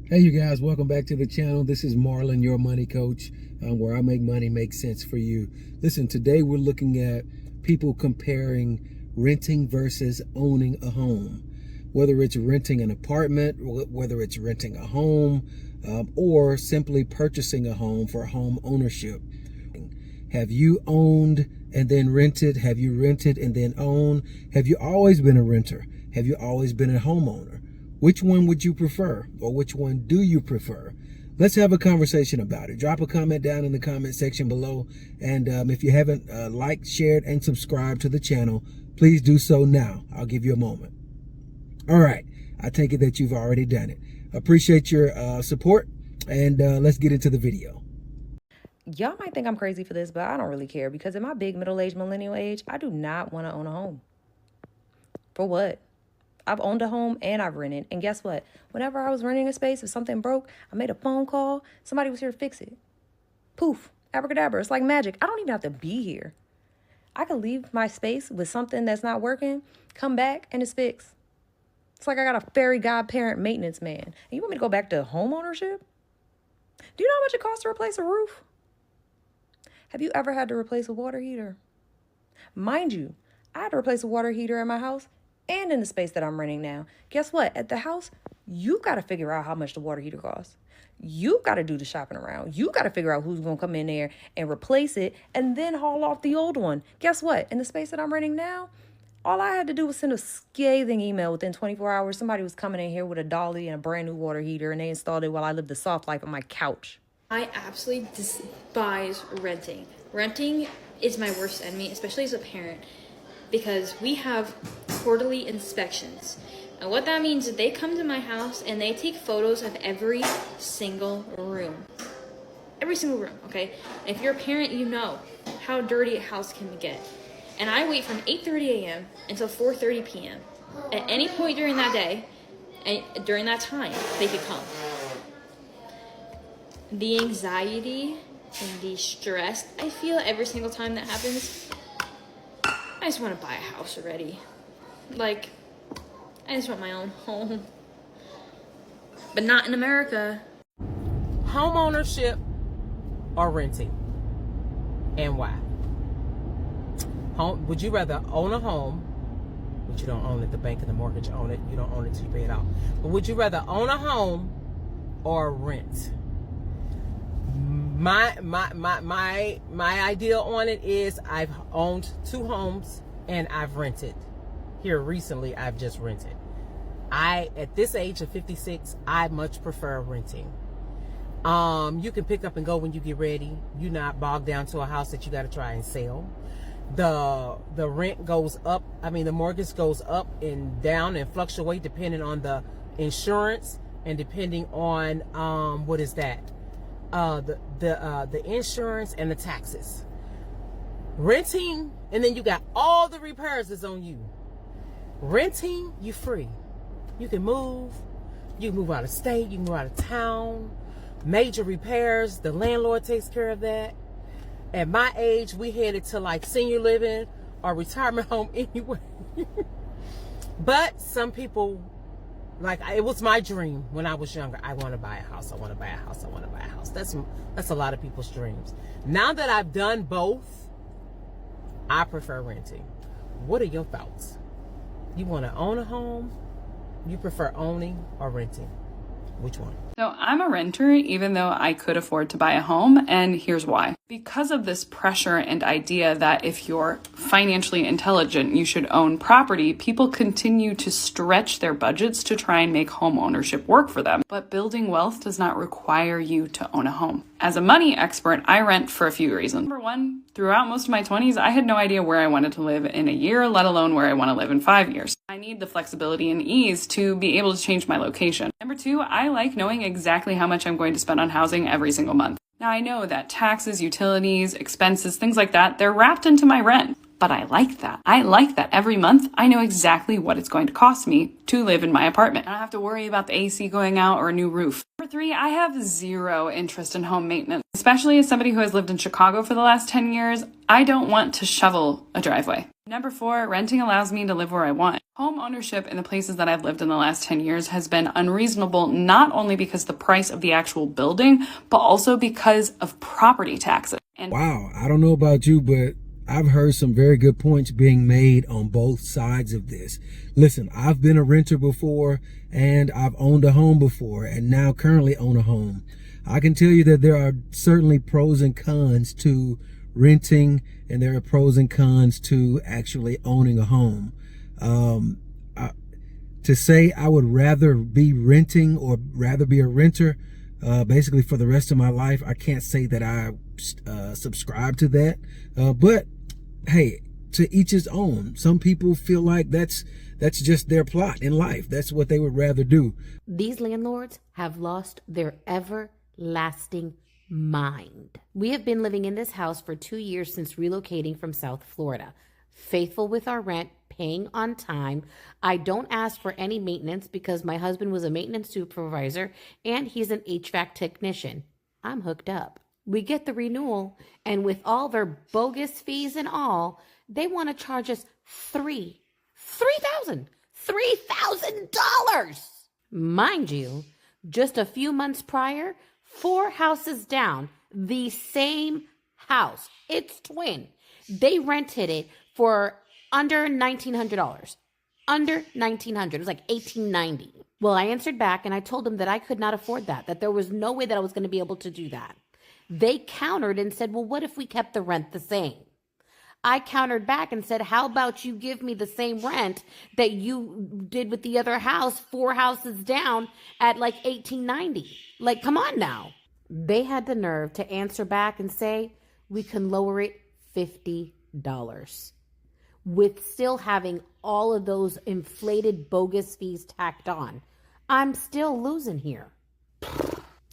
Hey you guys, welcome back to the channel. This is Marlon, your money coach, where I make money make sense for you. Listen, today we're looking at people comparing renting versus owning a home. Whether it's renting an apartment, whether it's renting a home, or simply purchasing a home for home ownership. Have you owned and then rented? Have you rented and then owned? Have you always been a renter? Have you always been a homeowner? Which one would you prefer, or which one do you prefer? Let's have a conversation about it. Drop a comment down in the comment section below. And if you haven't liked, shared, and subscribed to the channel, please do so now. I'll give you a moment. All right. I take it that you've already done it. Appreciate your support, and let's get into the video. Y'all might think I'm crazy for this, but I don't really care, because in my big middle-aged millennial age, I do not want to own a home. For what? I've owned a home and I've rented. And guess what? Whenever I was renting a space, if something broke, I made a phone call. Somebody was here to fix it. Poof. Abracadabra. It's like magic. I don't even have to be here. I could leave my space with something that's not working, come back, and it's fixed. It's like I got a fairy godparent maintenance man. And you want me to go back to home ownership? Do you know how much it costs to replace a roof? Have you ever had to replace a water heater? Mind you, I had to replace a water heater at my house and in the space that I'm renting now. Guess what? At the house, you got to figure out how much the water heater costs. You got to do the shopping around. You got to figure out who's going to come in there and replace it and then haul off the old one. Guess what? In the space that I'm renting now, all I had to do was send a scathing email within 24 hours. Somebody was coming in here with a dolly and a brand new water heater, and they installed it while I lived the soft life on my couch. I absolutely despise renting. Renting is my worst enemy, especially as a parent, because we have quarterly inspections. And what that means is they come to my house and they take photos of every single room. Every single room, okay? And if you're a parent, you know how dirty a house can get. And I wait from 8:30 a.m. until 4:30 p.m. At any point during that day, and during that time, they could come. The anxiety and the stress I feel every single time that happens, I just want to buy a house already. Like, I just want my own home. But not in America. Home ownership or renting, and why? Would you rather own a home, which you don't own it, the bank and the mortgage own it, you don't own it till you pay it off, but would you rather own a home or rent? My idea on it is I've owned 2 homes and I've rented. Here recently, I've just rented. At this age of 56, I much prefer renting. You can pick up and go when you get ready. You're not bogged down to a house that you got to try and sell. The rent goes up. I mean, the mortgage goes up and down and fluctuate depending on the insurance and depending on what is that? The insurance and the taxes. Renting, and then you got all the repairs is on you. Renting, you free. You can move out of state, you can move out of town. Major repairs, the landlord takes care of that. At my age, we headed to like senior living or retirement home anyway. But some people, like, it was my dream when I was younger. I want to buy a house. I want to buy a house. I want to buy a house. That's a lot of people's dreams. Now that I've done both, I prefer renting. What are your thoughts? You want to own a home? You prefer owning or renting? Which one? So I'm a renter, even though I could afford to buy a home, and here's why. Because of this pressure and idea that if you're financially intelligent, you should own property, people continue to stretch their budgets to try and make home ownership work for them. But building wealth does not require you to own a home. As a money expert, I rent for a few reasons. Number one, throughout most of my 20s, I had no idea where I wanted to live in a year, let alone where I want to live in 5 years. I need the flexibility and ease to be able to change my location. Number two, I like knowing exactly how much I'm going to spend on housing every single month. Now, I know that taxes, utilities, expenses, things like that, they're wrapped into my rent. But I like that. I like that every month I know exactly what it's going to cost me to live in my apartment. I don't have to worry about the AC going out or a new roof. Number Number 3, I have zero interest in home maintenance. Especially as somebody who has lived in Chicago for the last 10 years, I don't want to shovel a driveway. Number 4, renting allows me to live where I want. Home ownership in the places that I've lived in the last 10 years has been unreasonable, not only because the price of the actual building, but also because of property taxes. And wow, I don't know about you, but I've heard some very good points being made on both sides of this. Listen, I've been a renter before, and I've owned a home before, and now currently own a home. I can tell you that there are certainly pros and cons to renting, and there are pros and cons to actually owning a home. To say I would rather be renting or rather be a renter, basically for the rest of my life, I can't say that I subscribe to that. But hey, to each his own. Some people feel like that's just their plot in life. That's what they would rather do. These landlords have lost their everlasting mind. We have been living in this house for 2 years since relocating from South Florida. Faithful with our rent, paying on time. I don't ask for any maintenance because my husband was a maintenance supervisor and he's an HVAC technician. I'm hooked up. We get the renewal, and with all their bogus fees and all, they want to charge us $3,000. Mind you, just a few months prior, 4 houses down, the same house. It's twin. They rented it for under $1,900. Under $1,900. It was like $1,890. Well, I answered back and I told them that I could not afford that there was no way that I was going to be able to do that. They countered and said, well, what if we kept the rent the same? I countered back and said, how about you give me the same rent that you did with the other house, 4 houses down at like $1,890? Like, come on now. They had the nerve to answer back and say, we can lower it $50 with still having all of those inflated bogus fees tacked on. I'm still losing here.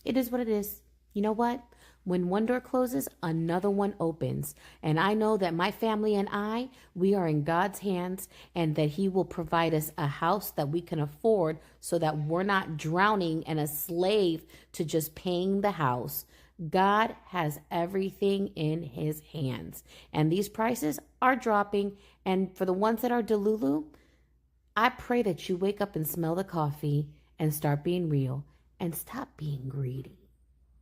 It is what it is. You know what? When one door closes, another one opens. And I know that my family and I, we are in God's hands, and that He will provide us a house that we can afford so that we're not drowning and a slave to just paying the house. God has everything in His hands. And these prices are dropping. And for the ones that are Delulu, I pray that you wake up and smell the coffee and start being real and stop being greedy.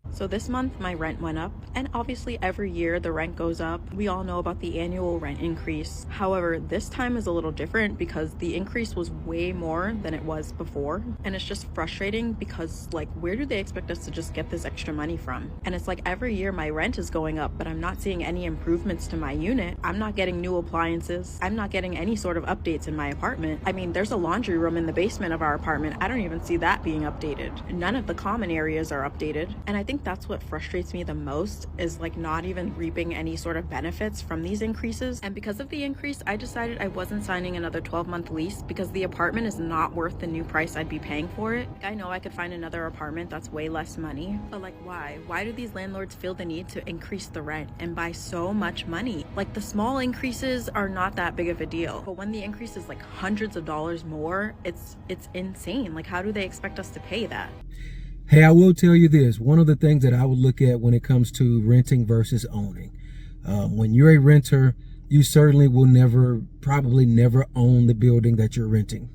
So this month my rent went up, and obviously every year the rent goes up. We all know about the annual rent increase. However, this time is a little different because the increase was way more than it was before, and it's just frustrating because, like, where do they expect us to just get this extra money from? And it's like every year my rent is going up, but I'm not seeing any improvements to my unit. I'm not getting new appliances. I'm not getting any sort of updates in my apartment. I mean, there's a laundry room in the basement of our apartment. I don't even see that being updated. None of the common areas are updated, and I think that's what frustrates me the most, is like not even reaping any sort of benefits from these increases. And because of the increase, I decided I wasn't signing another 12-month lease because the apartment is not worth the new price I'd be paying for it. I know I could find another apartment that's way less money, but like, why do these landlords feel the need to increase the rent and buy so much money? Like, the small increases are not that big of a deal, but when the increase is like hundreds of dollars more, it's insane. Like, how do they expect us to pay that? Hey, I will tell you this. One of the things that I would look at when it comes to renting versus owning. When you're a renter, you certainly will probably never own the building that you're renting.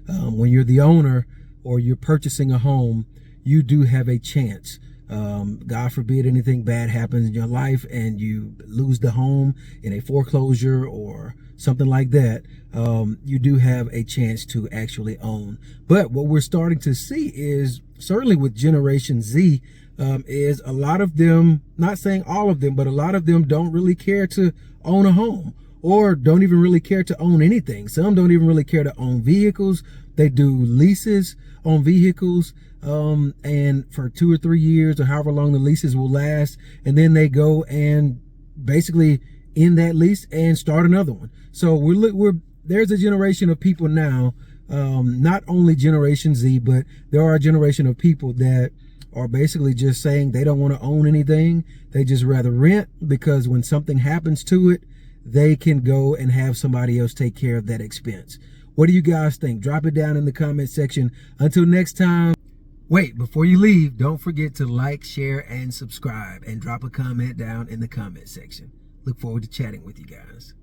When you're the owner or you're purchasing a home, you do have a chance. God forbid anything bad happens in your life and you lose the home in a foreclosure or something like that. You do have a chance to actually own. But what we're starting to see is, certainly with Generation Z, is a lot of them, not saying all of them, but a lot of them don't really care to own a home, or don't even really care to own anything. Some don't even really care to own vehicles. They do leases on vehicles, and for 2 or 3 years or however long the leases will last, and then they go and basically end that lease and start another one. So there's a generation of people now, not only Generation Z, but there are a generation of people that are basically just saying they don't want to own anything. They just rather rent, because when something happens to it, they can go and have somebody else take care of that expense. What do you guys think? Drop it down in the comment section. Until next time, Wait, before you leave, don't forget to like, share, and subscribe, and drop a comment down in the comment section. Look forward to chatting with you guys.